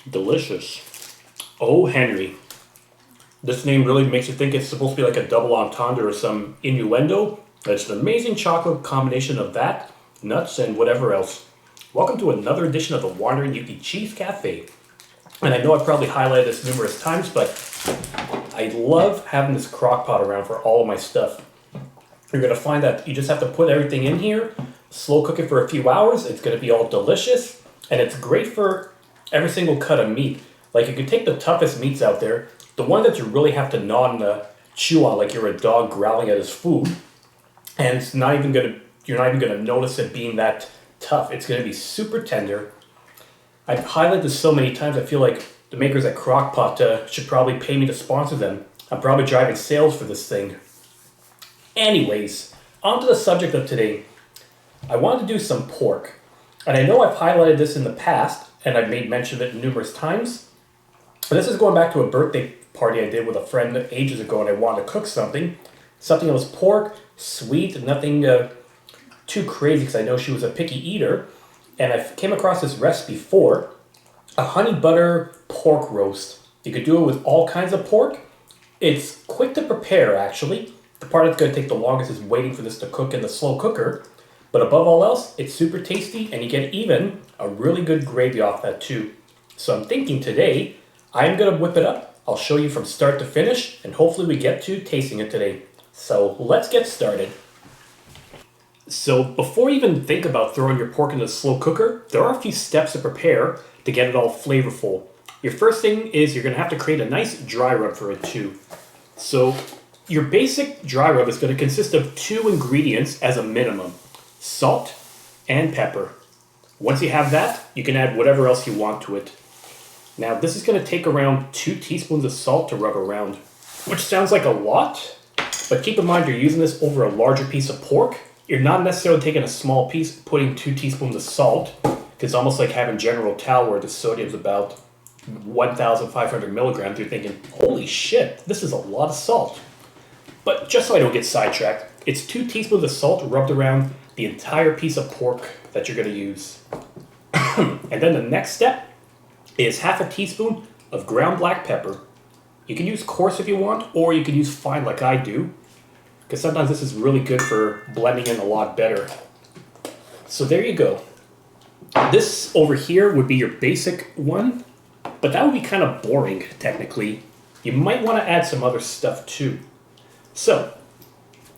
Delicious. Oh, Henry. This name really makes you think it's supposed to be like a double entendre or some innuendo. It's an amazing chocolate combination of that, nuts, and whatever else. Welcome to another edition of the Wandering Yuki Cheese Cafe. And I know I've probably highlighted this numerous times, but I love having this crock pot around for all of my stuff. You're going to find that you just have to put everything in here, slow cook it for a few hours. It's going to be all delicious, and it's great for every single cut of meat. Like, you can take the toughest meats out there, the one that you really have to gnaw and chew on like you're a dog growling at his food, and it's not even going to, you're not even going to notice it being that tough. It's going to be super tender. I've highlighted this so many times, I feel like the makers at Crock-Pot should probably pay me to sponsor them. I'm probably driving sales for this thing. Anyways, on to the subject of today. I wanted to do some pork. And I know I've highlighted this in the past, and I've made mention of it numerous times. But this is going back to a birthday party I did with a friend ages ago, and I wanted to cook something. Something that was pork, sweet, nothing too crazy, because I know she was a picky eater. And I came across this recipe for a honey butter pork roast. You could do it with all kinds of pork. It's quick to prepare, actually. The part that's going to take the longest is waiting for this to cook in the slow cooker. But above all else, it's super tasty, and you get even a really good gravy off that too. So I'm thinking today, I'm going to whip it up. I'll show you from start to finish, and hopefully we get to tasting it today. So let's get started. So before you even think about throwing your pork in the slow cooker, there are a few steps to prepare to get it all flavorful. Your first thing is you're going to have to create a nice dry rub for it too. So your basic dry rub is going to consist of 2 ingredients as a minimum: salt and pepper. Once you have that, you can add whatever else you want to it. Now this is going to take around 2 teaspoons of salt to rub around, which sounds like a lot, but keep in mind you're using this over a larger piece of pork. You're not necessarily taking a small piece, putting 2 teaspoons of salt. It's almost like having General Tao where the sodium is about 1,500 milligrams. You're thinking, holy shit, this is a lot of salt. But just so I don't get sidetracked, it's 2 teaspoons of salt rubbed around the entire piece of pork that you're going to use. And then the next step is half a teaspoon of ground black pepper. You can use coarse if you want, or you can use fine like I do, because sometimes this is really good for blending in a lot better. So there you go. This over here would be your basic one, but that would be kind of boring technically. You might want to add some other stuff too. So,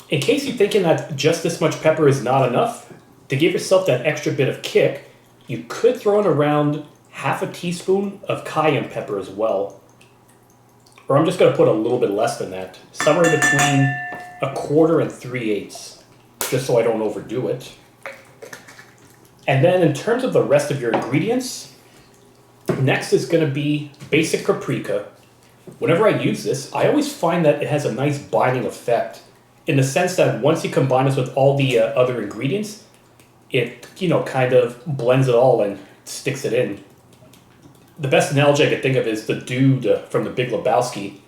in case you're thinking that just this much pepper is not enough, to give yourself that extra bit of kick, you could throw in around half a teaspoon of cayenne pepper as well. Or I'm just going to put a little bit less than that, somewhere between 1/4 and 3/8, just so I don't overdo it. And then in terms of the rest of your ingredients, next is going to be basic paprika. Whenever I use this, I always find that it has a nice binding effect, in the sense that once you combine this with all the other ingredients, it, kind of blends it all and sticks it in. The best analogy I could think of is the dude from The Big Lebowski,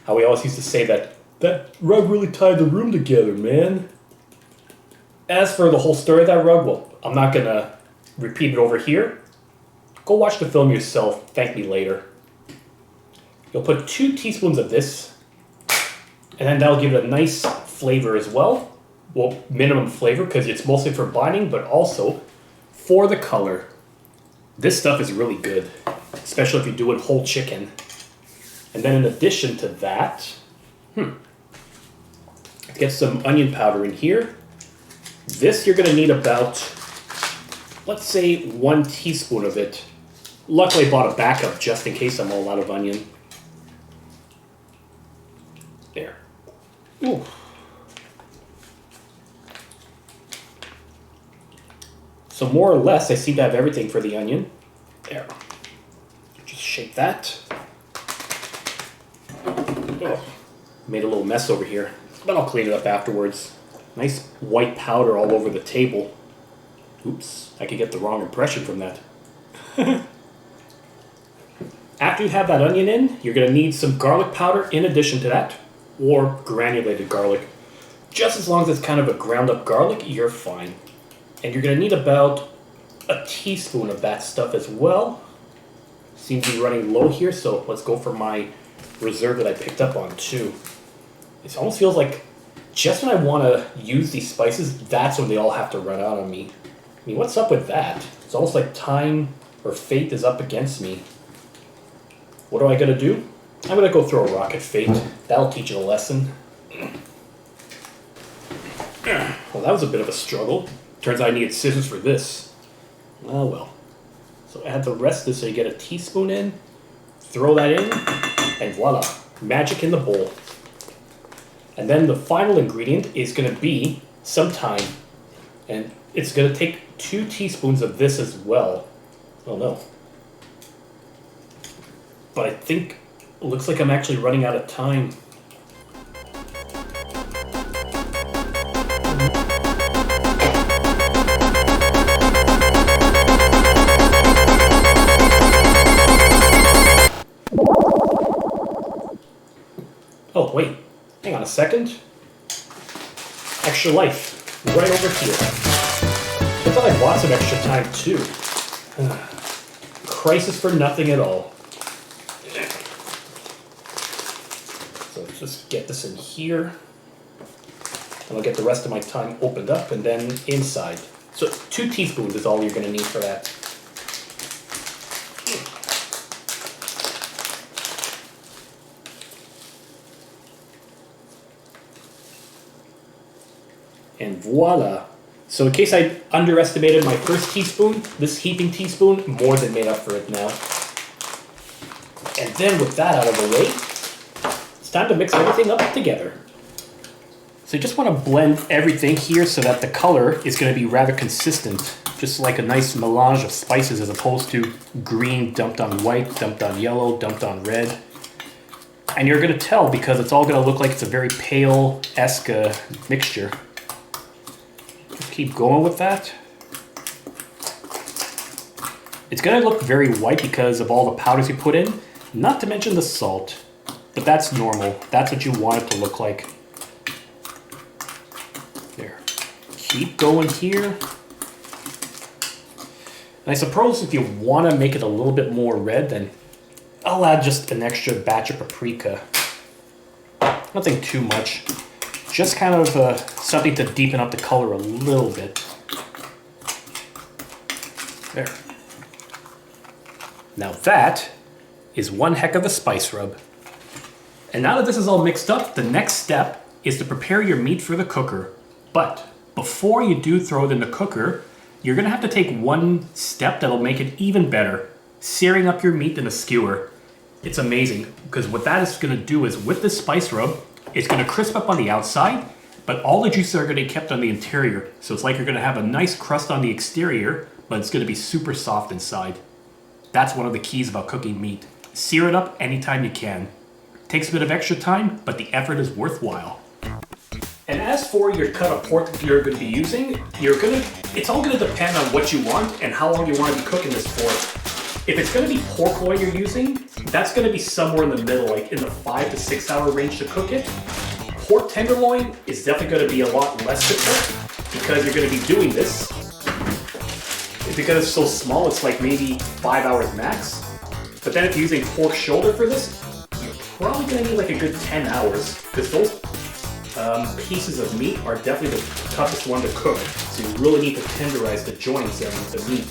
how he always used to say that rug really tied the room together, man. As for the whole story of that rug, well, I'm not going to repeat it over here. Go watch the film yourself. Thank me later. You'll put 2 teaspoons of this, and then that'll give it a nice flavor as well. Well, minimum flavor, because it's mostly for binding, but also for the color. This stuff is really good, especially if you're doing whole chicken. And then in addition to that, get some onion powder in here. This you're going to need about, let's say, 1 teaspoon of it. Luckily I bought a backup just in case I'm all out of onion. There. Ooh. So more or less I seem to have everything for the onion. There. Just shake that. Oh, made a little mess over here, but I'll clean it up afterwards. Nice white powder all over the table. Oops, I could get the wrong impression from that. After you have that onion in, you're going to need some garlic powder in addition to that, or granulated garlic. Just as long as it's kind of a ground up garlic, you're fine. And you're going to need about a teaspoon of that stuff as well. Seems to be running low here, so let's go for my reserve that I picked up on too. It almost feels like just when I want to use these spices, that's when they all have to run out on me. I mean, what's up with that? It's almost like time or fate is up against me. What do I gotta do? I'm gonna go throw a rock at fate. That'll teach it a lesson. Well, that was a bit of a struggle. Turns out I needed scissors for this. Oh well. So add the rest of this so you get a teaspoon in. Throw that in, and voila. Magic in the bowl. And then the final ingredient is gonna be some thyme. And it's gonna take 2 teaspoons of this as well. Oh no. But I think it looks like I'm actually running out of time. Oh wait, hang on a second. Extra life, right over here. I thought I bought some extra time too. Crisis for nothing at all. So let's just get this in here. And I'll get the rest of my thyme opened up and then inside. So 2 teaspoons is all you're going to need for that. And voila. So in case I underestimated my first teaspoon, this heaping teaspoon more than made up for it now. And then with that out of the way, it's time to mix everything up together. So you just want to blend everything here so that the color is going to be rather consistent. Just like a nice melange of spices as opposed to green dumped on white, dumped on yellow, dumped on red. And you're going to tell because it's all going to look like it's a very pale-esque mixture. Just keep going with that. It's going to look very white because of all the powders you put in, not to mention the salt. But that's normal. That's what you want it to look like. There. Keep going here. And I suppose if you want to make it a little bit more red, then I'll add just an extra batch of paprika. Nothing too much. Just kind of something to deepen up the color a little bit. There. Now that is one heck of a spice rub. And now that this is all mixed up, the next step is to prepare your meat for the cooker. But before you do throw it in the cooker, you're gonna have to take one step that'll make it even better. Searing up your meat in a skewer. It's amazing, because what that is gonna do is with this spice rub, it's gonna crisp up on the outside, but all the juices are gonna be kept on the interior. So it's like you're gonna have a nice crust on the exterior, but it's gonna be super soft inside. That's one of the keys about cooking meat. Sear it up anytime you can. Takes a bit of extra time, but the effort is worthwhile. And as for your cut of pork that you're going to be using, it's all going to depend on what you want and how long you want to be cooking this for. If it's going to be pork loin you're using, that's going to be somewhere in the middle, like in the 5 to 6 hour range to cook it. Pork tenderloin is definitely going to be a lot less to cook because you're going to be doing this. Because it's so small, it's like maybe 5 hours max. But then if you're using pork shoulder for this, you're probably going to need like a good 10 hours because those pieces of meat are definitely the toughest one to cook. So you really need to tenderize the joints and the meat.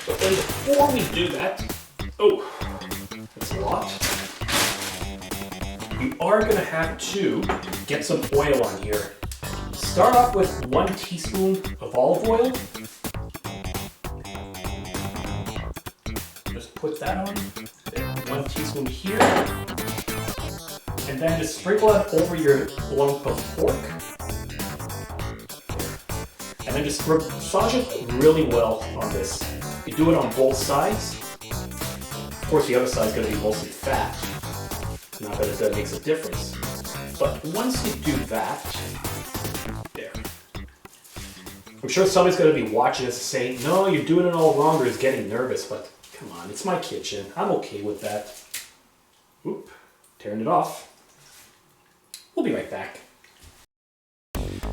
But then before we do that, oh, that's a lot. You are going to have to get some oil on here. Start off with 1 teaspoon of olive oil. Just put that on. There, 1 teaspoon here. And then just sprinkle that over your lump of pork. And then just massage it really well on this. You do it on both sides. Of course, the other side is going to be mostly fat. Not that it makes a difference. But once you do that, there. I'm sure somebody's going to be watching this saying, no, you're doing it all wrong or is getting nervous, but come on, it's my kitchen. I'm okay with that. Oop, tearing it off. We'll be right back.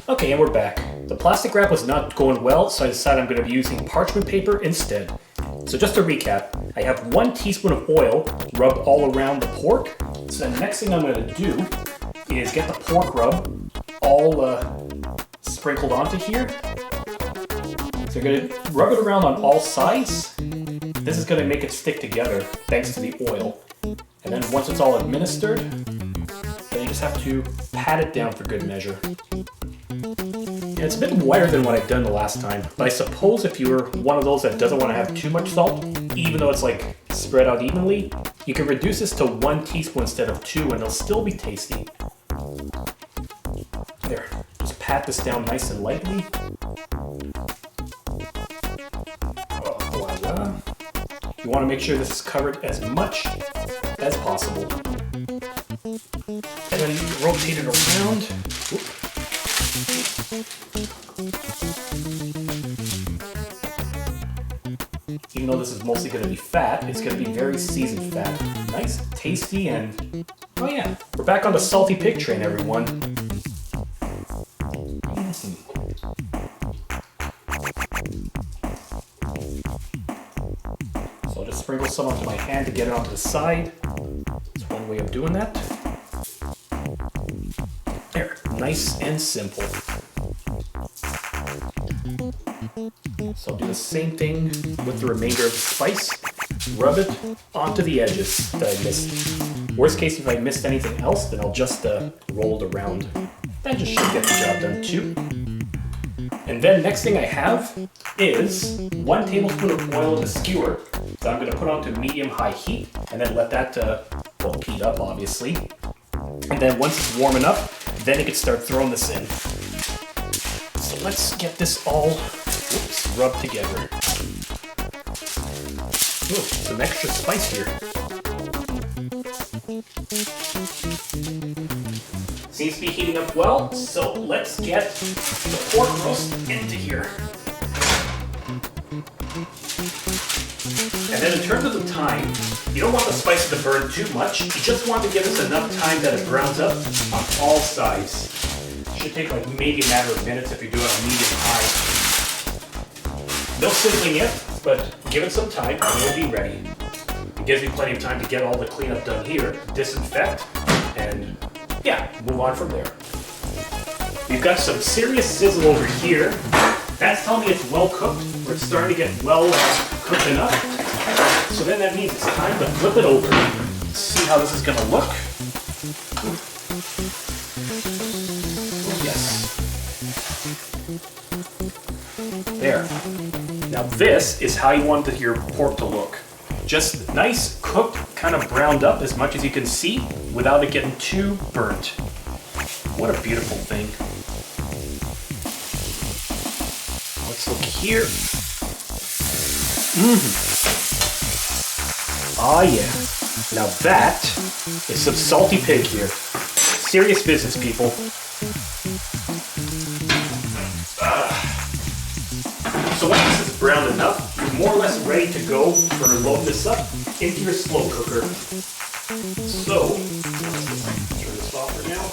Okay, and we're back. The plastic wrap was not going well, so I decided I'm going to be using parchment paper instead. So just to recap, I have 1 teaspoon of oil rubbed all around the pork. So the next thing I'm going to do is get the pork rub all sprinkled onto here. So you're going to rub it around on all sides. This is going to make it stick together thanks to the oil. And then once it's all administered, then you just have to pat it down for good measure. And it's a bit wider than what I've done the last time, but I suppose if you're one of those that doesn't want to have too much salt, even though it's like spread out evenly, you can reduce this to 1 teaspoon instead of 2 and it'll still be tasty. There, just pat this down nice and lightly. Voila. You want to make sure this is covered as much as possible. And then rotate it around. Oop. Even though this is mostly going to be fat, it's going to be very seasoned fat. Nice, tasty, and oh yeah, we're back on the salty pig train, everyone. So I'll just sprinkle some onto my hand to get it onto the side. That's one way of doing that. There, nice and simple. So I'll do the same thing with the remainder of the spice. Rub it onto the edges that I missed. Worst case, if I missed anything else, then I'll just roll it around. That just should get the job done too. And then next thing I have is 1 tablespoon of oil in a skewer that I'm going to put onto medium-high heat and then let that well, heat up, obviously. And then once it's warm enough, then you can start throwing this in. So let's get this all rubbed together. Ooh, some extra spice here. Seems to be heating up well, so let's get the pork roast into here. And then in terms of the time, you don't want the spices to burn too much. You just want to give this enough time that it browns up on all sides. It should take like maybe a matter of minutes if you do it on medium-high. No sizzling yet, but give it some time and it'll be ready. It gives me plenty of time to get all the cleanup done here, disinfect, and yeah, move on from there. We've got some serious sizzle over here. That's telling me it's well cooked, or it's starting to get well cooked enough. So then that means it's time to flip it over. See how this is going to look. Yes. There. Now this is how you want your pork to look. Just nice, cooked, kind of browned up as much as you can see without it getting too burnt. What a beautiful thing. Let's look here. Ah yeah. Now that is some salty pig here. Serious business, people. So once this is browned enough, you're more or less ready to go for loading this up into your slow cooker. So, turn this off for now.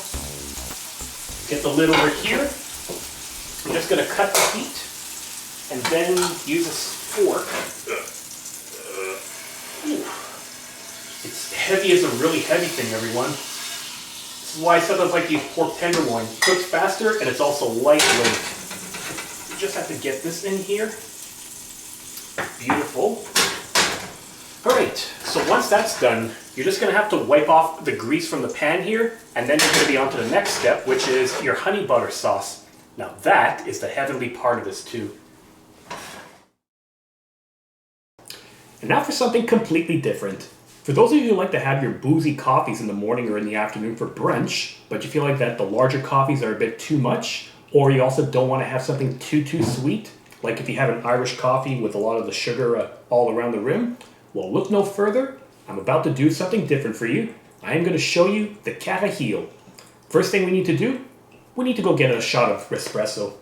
Get the lid over here. I'm just going to cut the heat and then use a fork. It's heavy as a really heavy thing, everyone. This is why I sometimes like these pork tenderloin. It cooks faster and it's also lightweight. Just have to get this in here. Beautiful. Alright, so once that's done, you're just going to have to wipe off the grease from the pan here, and then you're going to be on to the next step, which is your honey butter sauce. Now that is the heavenly part of this too. And now for something completely different. For those of you who like to have your boozy coffees in the morning or in the afternoon for brunch, but you feel like that the larger coffees are a bit too much, or you also don't want to have something too sweet, like if you have an Irish coffee with a lot of the sugar all around the rim, well, look no further. I'm about to do something different for you. I am going to show you the Carajillo. First thing we need to do, we need to go get a shot of espresso.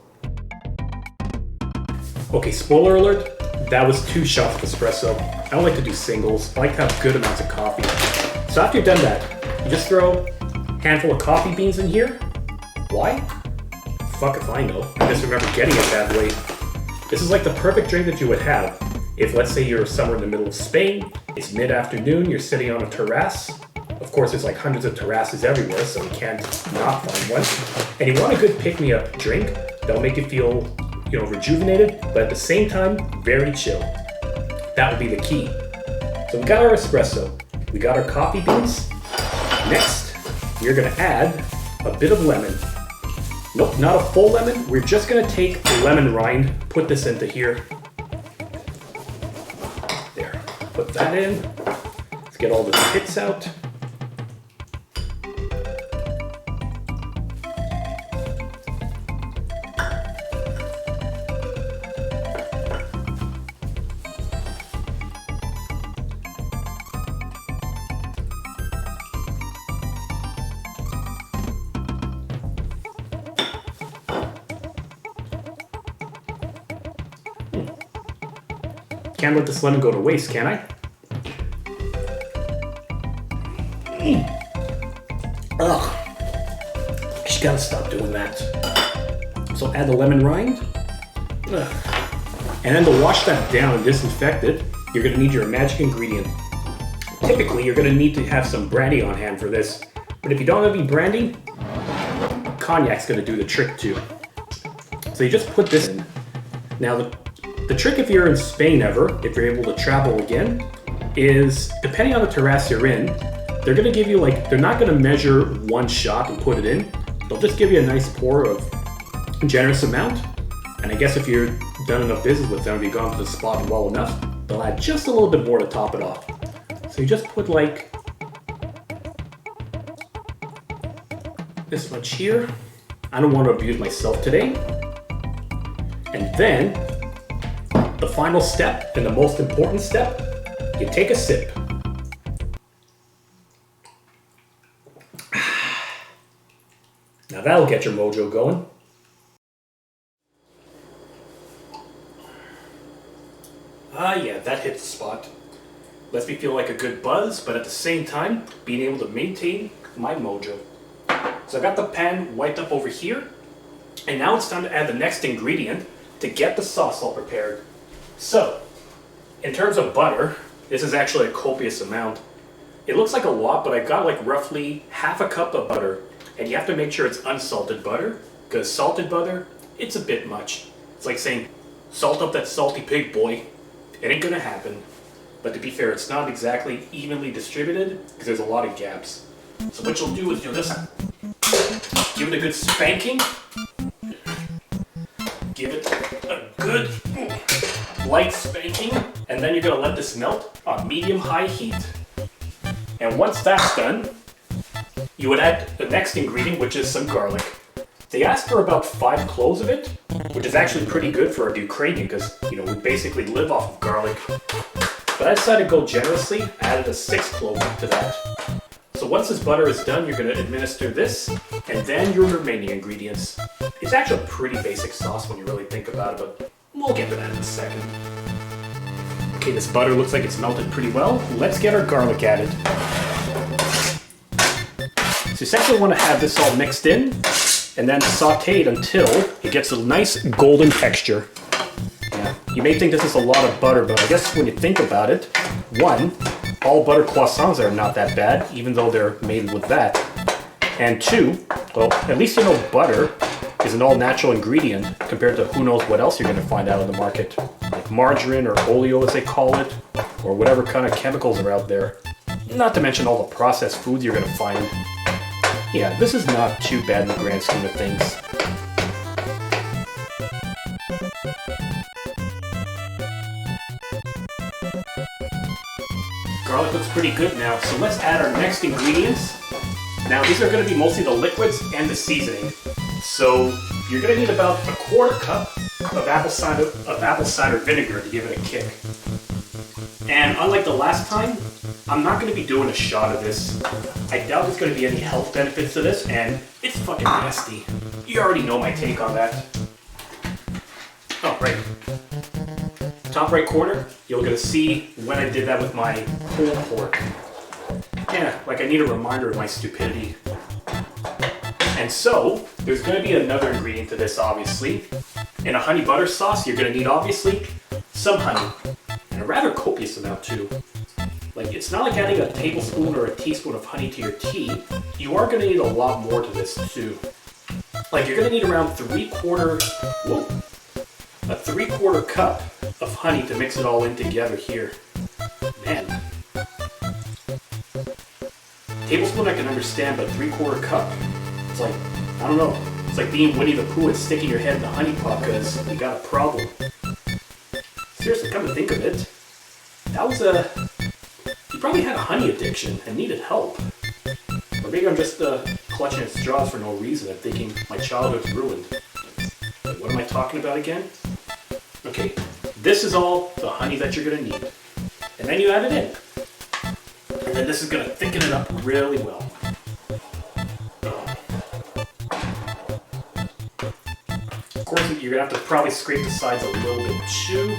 Okay, spoiler alert, that was 2 shots of espresso. I don't like to do singles. I like to have good amounts of coffee. So after you've done that, you just throw a handful of coffee beans in here. Why? Fuck if I know. I just remember getting it that way. This is like the perfect drink that you would have if, let's say, you're somewhere in the middle of Spain, it's mid-afternoon, you're sitting on a terrasse. Of course, there's like hundreds of terraces everywhere, so you can't not find one. And you want a good pick-me-up drink that'll make you feel, rejuvenated, but at the same time, very chill. That would be the key. So we got our espresso, we got our coffee beans. Next, we're gonna add a bit of lemon. Nope, not a full lemon. We're just gonna take the lemon rind, put this into here. There, put that in. Let's get all the pits out. Can't let this lemon go to waste, can I? Ugh. I just gotta stop doing that. So add the lemon rind. Ugh. And then to wash that down and disinfect it, you're gonna need your magic ingredient. Typically, you're gonna need to have some brandy on hand for this. But if you don't have any brandy, cognac's gonna do the trick too. So you just put this in. Now the trick if you're in Spain ever, if you're able to travel again, is depending on the terrace you're in, they're gonna give you they're not gonna measure one shot and put it in. They'll just give you a nice pour of a generous amount. And I guess if you're done enough business with them, if you've gone to the spot well enough, they'll add just a little bit more to top it off. So you just put this much here. I don't want to abuse myself today. And then, the final step, and the most important step, you take a sip. Now that'll get your mojo going. Ah yeah, that hits the spot. Lets me feel like a good buzz, but at the same time, being able to maintain my mojo. So I got the pan wiped up over here, and now it's time to add the next ingredient to get the sauce all prepared. So, in terms of butter, this is actually a copious amount. It looks like a lot, but I've got roughly half a cup of butter. And you have to make sure it's unsalted butter, because salted butter, it's a bit much. It's like saying, salt up that salty pig, boy. It ain't gonna happen. But to be fair, it's not exactly evenly distributed, because there's a lot of gaps. So what you'll do is you'll just give it a good spanking. Give it a good light spanking, and then you're gonna let this melt on medium-high heat. And once that's done, you would add the next ingredient, which is some garlic. They asked for about 5 cloves of it, which is actually pretty good for a Ukrainian, because we basically live off of garlic. But I decided to go generously, added a 6 clove to that. So once this butter is done, you're gonna administer this, and then your remaining ingredients. It's actually a pretty basic sauce when you really think about it, but we'll get to that in a second. Okay, this butter looks like it's melted pretty well. Let's get our garlic added. So you essentially want to have this all mixed in, and then sauteed until it gets a nice golden texture. Yeah, you may think this is a lot of butter, but I guess when you think about it, one, all butter croissants are not that bad, even though they're made with that. And two, well, at least butter is an all-natural ingredient compared to who knows what else you're going to find out in the market. Like margarine or oleo as they call it, or whatever kind of chemicals are out there. Not to mention all the processed foods you're going to find. Yeah, this is not too bad in the grand scheme of things. Garlic looks pretty good now, so let's add our next ingredients. Now these are going to be mostly the liquids and the seasoning. So you're going to need about a 1/4 cup of apple cider vinegar to give it a kick. And unlike the last time, I'm not going to be doing a shot of this. I doubt there's going to be any health benefits to this, and it's fucking nasty. You already know my take on that. Oh, right. Top right corner, you're going to see when I did that with my pulled pork. Yeah, like I need a reminder of my stupidity. And so, there's going to be another ingredient to this, obviously. In a honey butter sauce, you're going to need, obviously, some honey. And a rather copious amount, too. Like, it's not like adding a tablespoon or a teaspoon of honey to your tea. You are going to need a lot more to this, too. Like, you're going to need around a 3/4 cup of honey to mix it all in together here. Man. Tablespoon I can understand, but 3/4 cup. It's like, I don't know. It's like being Winnie the Pooh and sticking your head in the honey pot because you got a problem. Seriously, come to think of it, that was you probably had a honey addiction and needed help. Or maybe I'm just clutching at straws for no reason and thinking my childhood's ruined. Wait, what am I talking about again? Okay, this is all the honey that you're going to need. And then you add it in. And then this is going to thicken it up really well. Of course, you're going to have to probably scrape the sides a little bit too.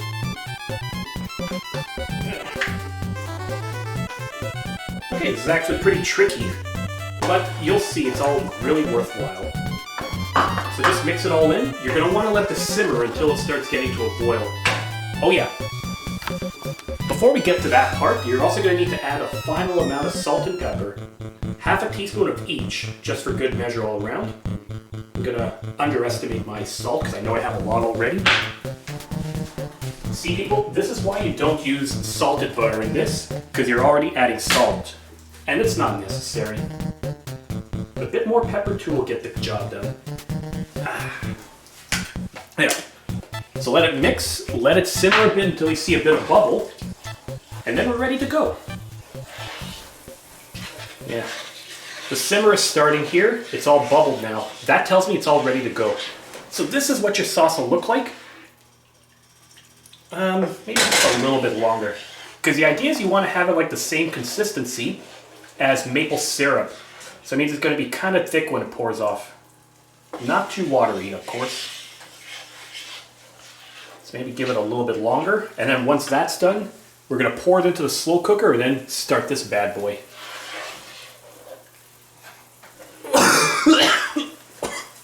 Okay, this is actually pretty tricky, but you'll see it's all really worthwhile. So just mix it all in. You're going to want to let this simmer until it starts getting to a boil. Oh yeah. Before we get to that part, you're also going to need to add a final amount of salt and pepper. Half a teaspoon of each, just for good measure all around. I'm going to underestimate my salt because I know I have a lot already. See people, this is why you don't use salted butter in this, because you're already adding salt. And it's not necessary. A bit more pepper too will get the job done. Yeah. So let it mix, let it simmer a bit until you see a bit of bubble, and then we're ready to go. Yeah. The simmer is starting here. It's all bubbled now. That tells me it's all ready to go. So this is what your sauce will look like. Maybe just a little bit longer. Because the idea is you want to have it like the same consistency as maple syrup. So it means it's going to be kind of thick when it pours off. Not too watery, of course. So maybe give it a little bit longer. And then once that's done, we're going to pour it into the slow cooker and then start this bad boy.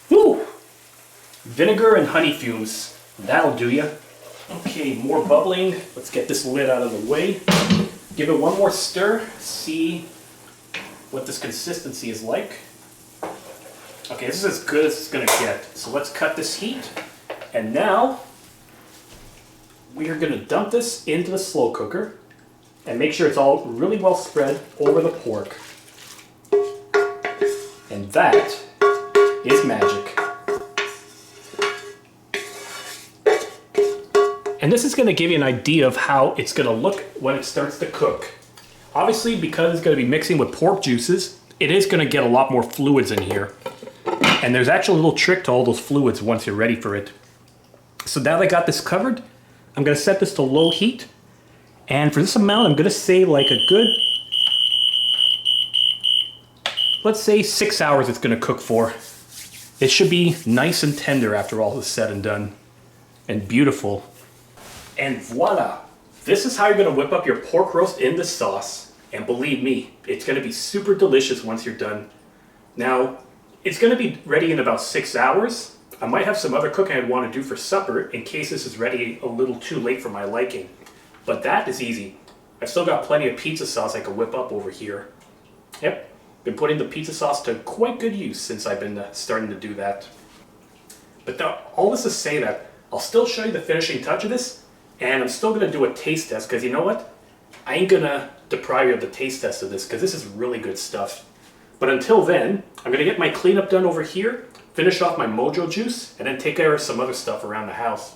Woo! Vinegar and honey fumes. That'll do ya. Okay, more bubbling. Let's get this lid out of the way. Give it one more stir. See what this consistency is like. Okay, this is as good as it's going to get. So let's cut this heat. And now we are going to dump this into the slow cooker and make sure it's all really well spread over the pork. And that is magic. And this is going to give you an idea of how it's going to look when it starts to cook. Obviously, because it's going to be mixing with pork juices, it is going to get a lot more fluids in here. And there's actually a little trick to all those fluids once you're ready for it. So now that I got this covered, I'm going to set this to low heat. And for this amount, I'm going to say like a good, let's say 6 hours it's going to cook for. It should be nice and tender after all is said and done. And beautiful. And voila! This is how you're going to whip up your pork roast in this sauce. And believe me, it's going to be super delicious once you're done. Now, it's going to be ready in about 6 hours. I might have some other cooking I'd want to do for supper in case this is ready a little too late for my liking. But that is easy. I've still got plenty of pizza sauce I can whip up over here. Yep, been putting the pizza sauce to quite good use since I've been starting to do that. But all this to say that I'll still show you the finishing touch of this, and I'm still going to do a taste test because you know what? I ain't going to deprive you of the taste test of this because this is really good stuff. But until then, I'm going to get my cleanup done over here, finish off my mojo juice, and then take care of some other stuff around the house.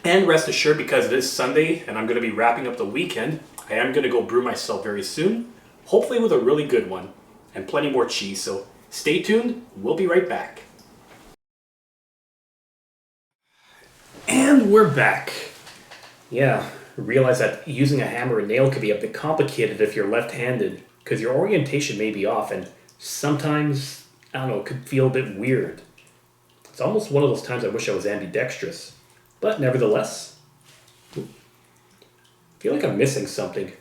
And rest assured, because it is Sunday and I'm going to be wrapping up the weekend, I am going to go brew myself very soon, hopefully with a really good one, and plenty more cheese, so stay tuned, we'll be right back. And we're back. Yeah, realize that using a hammer and nail could be a bit complicated if you're left-handed, because your orientation may be off, and sometimes, I don't know, it could feel a bit weird. It's almost one of those times I wish I was ambidextrous. But nevertheless, I feel like I'm missing something.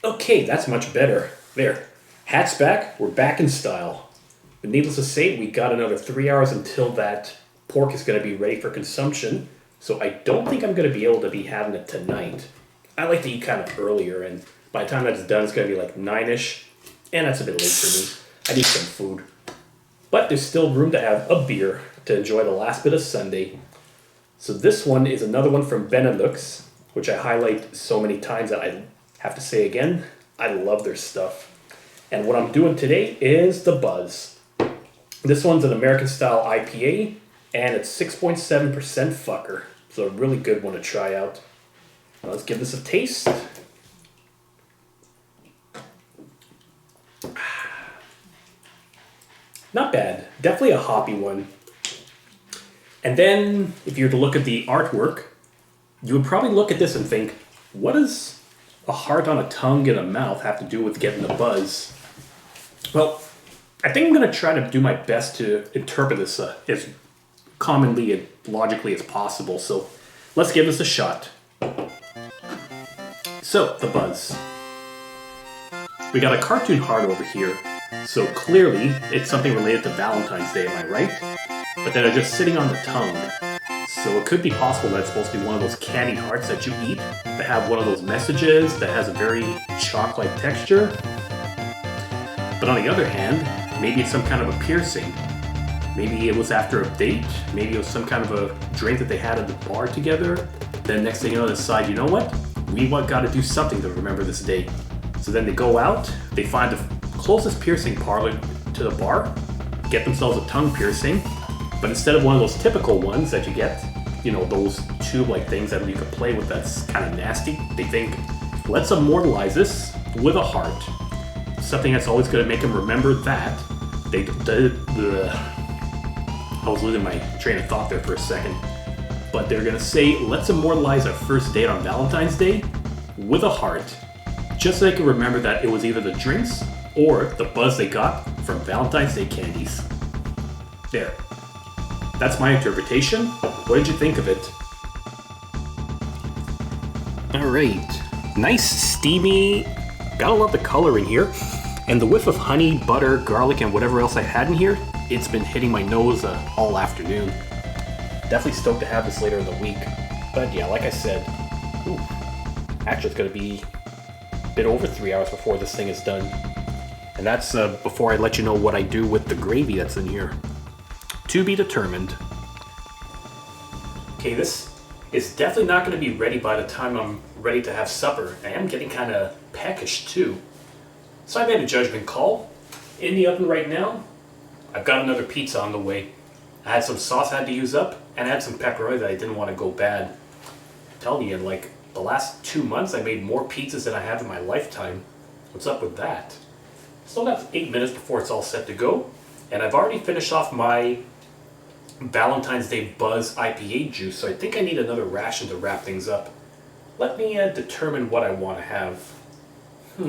Okay, that's much better. There. Hat's back, we're back in style. But needless to say, we got another 3 hours until that pork is going to be ready for consumption. So I don't think I'm going to be able to be having it tonight. I like to eat kind of earlier, and by the time that's done, it's going to be like 9-ish. And that's a bit late for me. I need some food. But there's still room to have a beer to enjoy the last bit of Sunday. So this one is another one from Benelux, which I highlight so many times that I have to say again, I love their stuff. And what I'm doing today is the Buzz. This one's an American style IPA, and it's 6.7% fucker. So a really good one to try out. Now let's give this a taste. Not bad. Definitely a hoppy one. And then, if you were to look at the artwork, you would probably look at this and think, what does a heart on a tongue and a mouth have to do with getting the buzz? Well, I think I'm going to try to do my best to interpret this as commonly and logically as possible. So, let's give this a shot. So, the Buzz. We got a cartoon heart over here. So clearly, it's something related to Valentine's Day, am I right? But then they're just sitting on the tongue. So it could be possible that it's supposed to be one of those candied hearts that you eat, that have one of those messages, that has a very chalk-like texture. But on the other hand, maybe it's some kind of a piercing. Maybe it was after a date, maybe it was some kind of a drink that they had at the bar together. Then next thing you know, they decide, you know what? We got to do something to remember this day. So then they go out, they find the closest piercing parlor to the bar, get themselves a tongue piercing, but instead of one of those typical ones that you get, you know, those tube-like things that you can play with that's kind of nasty, they think, let's immortalize this with a heart. Something that's always going to make them remember that. I was losing my train of thought there for a second. But they're going to say, let's immortalize our first date on Valentine's Day with a heart. Just so they can remember that it was either the drinks or the buzz they got from Valentine's Day candies. There. That's my interpretation. What did you think of it? Alright. Nice, steamy. Gotta love the color in here. And the whiff of honey, butter, garlic, and whatever else I had in here, it's been hitting my nose all afternoon. Definitely stoked to have this later in the week. But yeah, like I said, actually it's gonna be a bit over 3 hours before this thing is done. And that's before I let you know what I do with the gravy that's in here. To be determined. Okay, this is definitely not going to be ready by the time I'm ready to have supper. I am getting kind of peckish too. So I made a judgment call. In the oven right now, I've got another pizza on the way. I had some sauce I had to use up, and I had some pepperoni that I didn't want to go bad. I'm telling you, in like the last 2 months, I made more pizzas than I have in my lifetime. What's up with that? Still got 8 minutes before it's all set to go, and I've already finished off my Valentine's Day Buzz IPA juice, so I think I need another ration to wrap things up. Let me determine what I want to have. I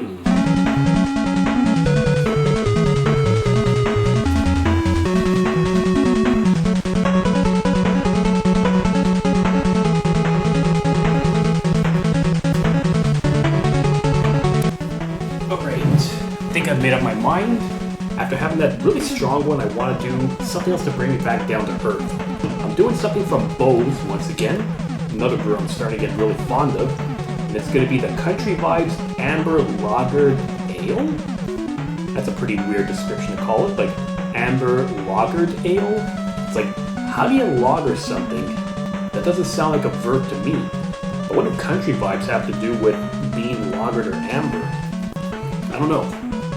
think I've made up my mind. After having that really strong one, I want to do something else to bring me back down to earth. I'm doing something from Bose once again, another brew I'm starting to get really fond of, and it's going to be the Country Vibes Amber Lagered Ale. That's a pretty weird description to call it, like Amber Lagered Ale. It's like, how do you lager something? That doesn't sound like a verb to me. But what do Country Vibes have to do with being lagered or amber? I don't know.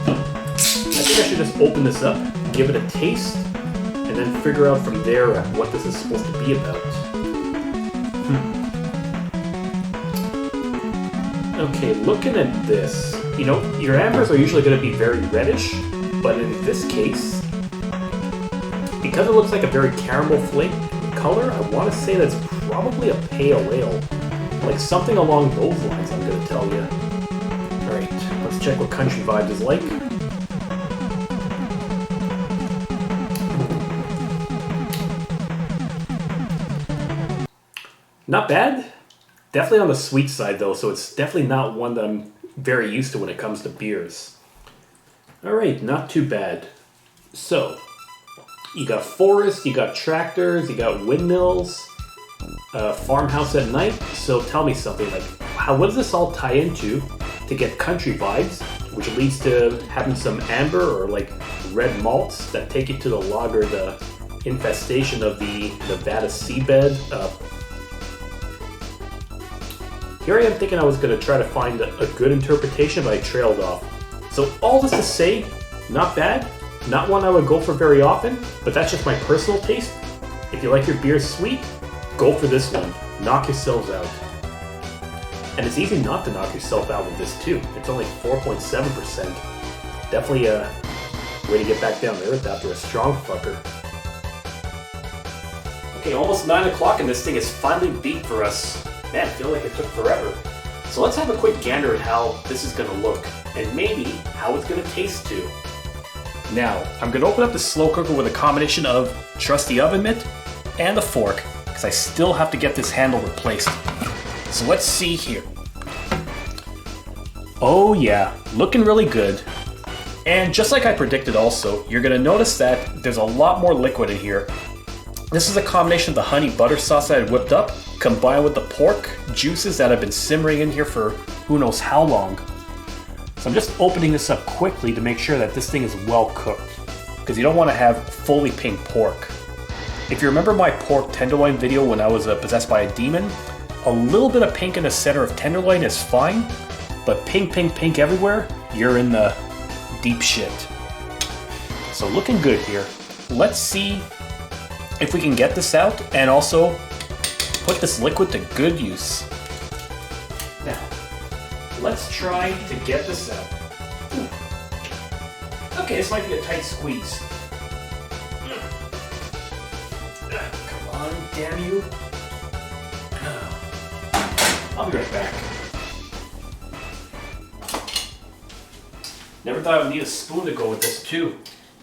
I think I should just open this up, give it a taste, and then figure out from there what this is supposed to be about. Okay, looking at this, you know, your ambers are usually going to be very reddish, but in this case, because it looks like a very caramel flake color, I want to say that's probably a pale ale. Like something along those lines, I'm going to tell you. Alright, let's check what Country Vibes is like. Not bad. Definitely on the sweet side though, so it's definitely not one that I'm very used to when it comes to beers. Alright, not too bad. So, you got forests, you got tractors, you got windmills, farmhouse at night. So tell me something, like, what does this all tie into to get country vibes, which leads to having some amber or like red malts that take you to the lager, the infestation of the Nevada seabed. Here I am thinking I was going to try to find a good interpretation, but I trailed off. So all this to say, not bad, not one I would go for very often, but that's just my personal taste. If you like your beer sweet, go for this one. Knock yourselves out. And it's easy not to knock yourself out with this too. It's only 4.7%. Definitely a way to get back down to earth after a strong fucker. Okay, almost 9 o'clock and this thing is finally beat for us. Man, I feel like it took forever. So let's have a quick gander at how this is going to look, and maybe how it's going to taste too. Now, I'm going to open up the slow cooker with a combination of trusty oven mitt and a fork, because I still have to get this handle replaced. So let's see here. Oh yeah, looking really good. And just like I predicted also, you're going to notice that there's a lot more liquid in here. This is a combination of the honey butter sauce that I whipped up, combined with the pork juices that have been simmering in here for who knows how long. So I'm just opening this up quickly to make sure that this thing is well cooked, because you don't want to have fully pink pork. If you remember my pork tenderloin video when I was possessed by a demon, a little bit of pink in the center of tenderloin is fine, but pink everywhere, you're in the deep shit. So looking good here. Let's see if we can get this out and also put this liquid to good use. Now, let's try to get this out. Okay, this might be a tight squeeze. Come on, damn you. I'll be right back. Never thought I would need a spoon to go with this too.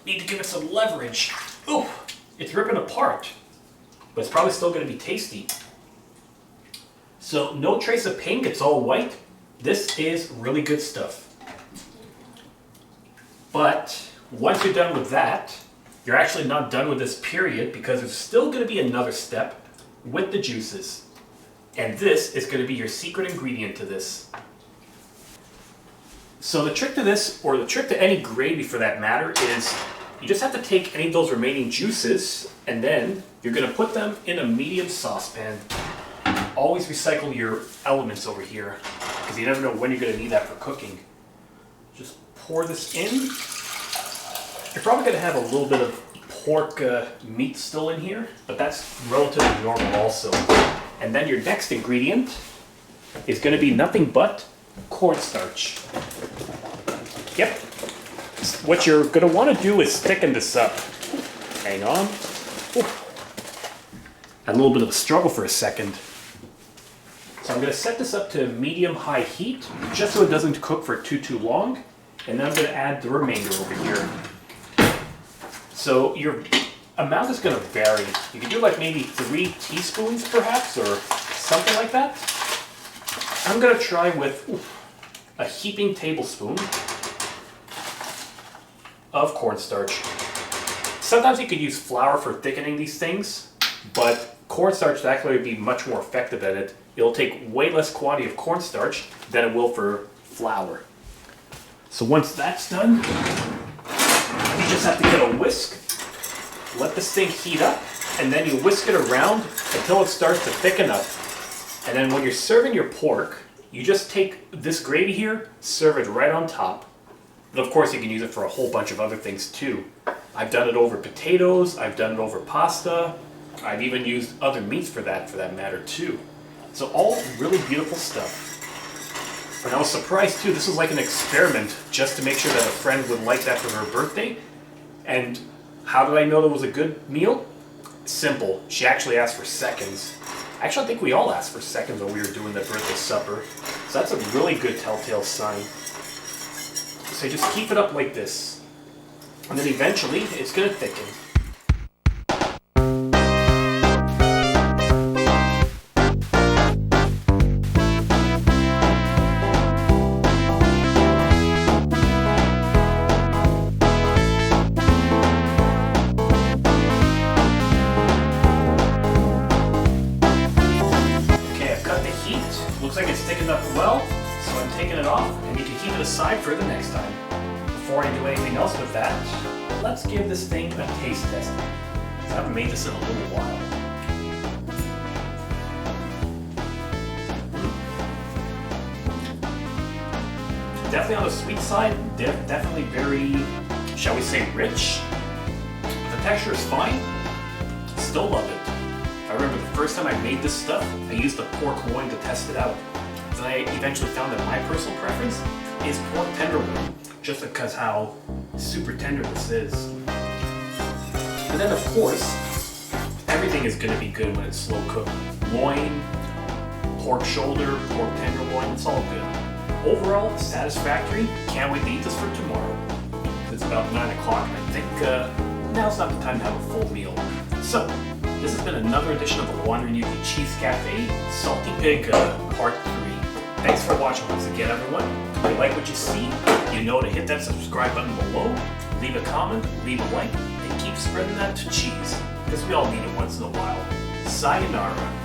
Need to give it some leverage. Ooh, it's ripping apart, but it's probably still going to be tasty. So no trace of pink, it's all white. This is really good stuff. But once you're done with that, you're actually not done with this period, because there's still going to be another step with the juices. And this is going to be your secret ingredient to this. So the trick to this, or the trick to any gravy for that matter, is you just have to take any of those remaining juices and then you're going to put them in a medium saucepan. Always recycle your elements over here, because you never know when you're going to need that for cooking. Just pour this in. You're probably going to have a little bit of pork meat still in here, but that's relatively normal also. And then your next ingredient is going to be nothing but cornstarch. Yep. What you're going to want to do is thicken this up. Hang on. Had a little bit of a struggle for a second. So I'm going to set this up to medium-high heat, just so it doesn't cook for too long. And then I'm going to add the remainder over here. So your amount is going to vary. You can do like maybe 3 teaspoons perhaps, or something like that. I'm going to try with a heaping tablespoon of cornstarch. Sometimes you could use flour for thickening these things, but cornstarch will actually be much more effective at it. It'll take way less quantity of cornstarch than it will for flour. So once that's done, you just have to get a whisk, let this thing heat up, and then you whisk it around until it starts to thicken up. And then when you're serving your pork, you just take this gravy here, serve it right on top. And of course you can use it for a whole bunch of other things too. I've done it over potatoes, I've done it over pasta, I've even used other meats for that matter too. So all really beautiful stuff. And I was surprised too, this was like an experiment just to make sure that a friend would like that for her birthday. And how did I know that was a good meal? Simple, she actually asked for seconds. Actually, I think we all asked for seconds when we were doing the birthday supper. So that's a really good telltale sign. So just keep it up like this. And then eventually, it's going to thicken. up well, so I'm taking it off, and you can keep it aside for the next time. Before I do anything else with that, let's give this thing a taste test. I haven't made this in a little while. Definitely on the sweet side, definitely very, shall we say, rich. The texture is fine, still love it. I remember the first time I made this stuff, I used the pork loin to test it out. Then I eventually found that my personal preference is pork tenderloin, just because how super tender this is. And then of course, everything is going to be good when it's slow cooked. Loin, pork shoulder, pork tenderloin, it's all good. Overall, satisfactory. Can't wait to eat this for tomorrow. It's about 9 o'clock and I think now's not the time to have a full meal. So, this has been another edition of the Wandering Yuki Cheese Cafe Salty Pig Part 3. Thanks for watching once again, everyone. If you like what you see, you know to hit that subscribe button below, leave a comment, leave a like, and keep spreading that to cheese, because we all need it once in a while. Sayonara.